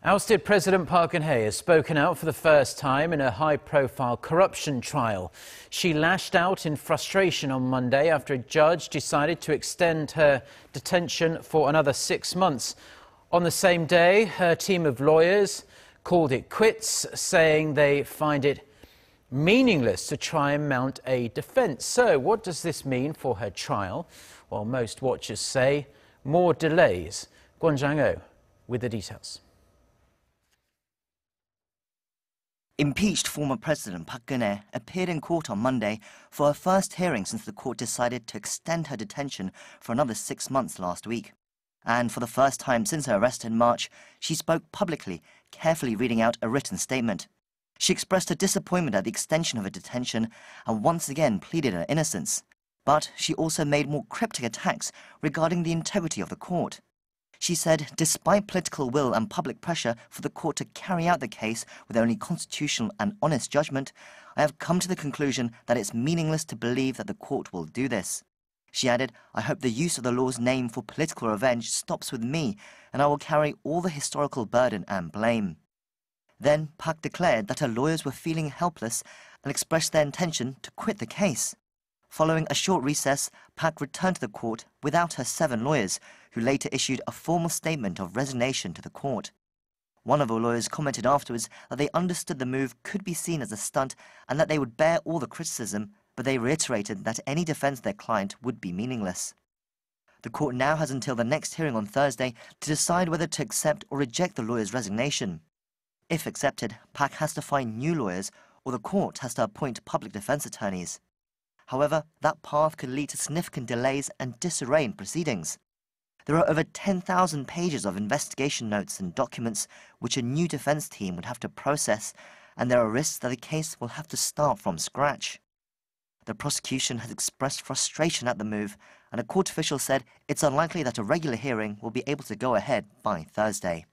Ousted President Park Geun-hye has spoken out for the first time in a high-profile corruption trial. She lashed out in frustration on Monday after a judge decided to extend her detention for another 6 months. On the same day, her team of lawyers called it quits, saying they find it meaningless to try and mount a defense. So what does this mean for her trial? Well, most watchers say more delays. Kwon Jang-ho with the details. Impeached former President Park Geun-hye appeared in court on Monday for her first hearing since the court decided to extend her detention for another 6 months last week. And for the first time since her arrest in March, she spoke publicly, carefully reading out a written statement. She expressed her disappointment at the extension of her detention and once again pleaded her innocence. But she also made more cryptic attacks regarding the integrity of the court. She said, despite political will and public pressure for the court to carry out the case with only constitutional and honest judgment, I have come to the conclusion that it's meaningless to believe that the court will do this. She added, I hope the use of the law's name for political revenge stops with me, and I will carry all the historical burden and blame. Then Park declared that her lawyers were feeling helpless and expressed their intention to quit the case. Following a short recess, Park returned to the court without her 7 lawyers, who later issued a formal statement of resignation to the court. One of her lawyers commented afterwards that they understood the move could be seen as a stunt and that they would bear all the criticism, but they reiterated that any defense of their client would be meaningless. The court now has until the next hearing on Thursday to decide whether to accept or reject the lawyer's resignation. If accepted, Park has to find new lawyers or the court has to appoint public defense attorneys. However, that path could lead to significant delays and disarray in proceedings. There are over 10,000 pages of investigation notes and documents which a new defense team would have to process, and there are risks that the case will have to start from scratch. The prosecution has expressed frustration at the move, and a court official said it's unlikely that a regular hearing will be able to go ahead by Thursday.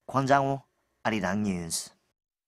Kwon Jang-ho, Arirang News.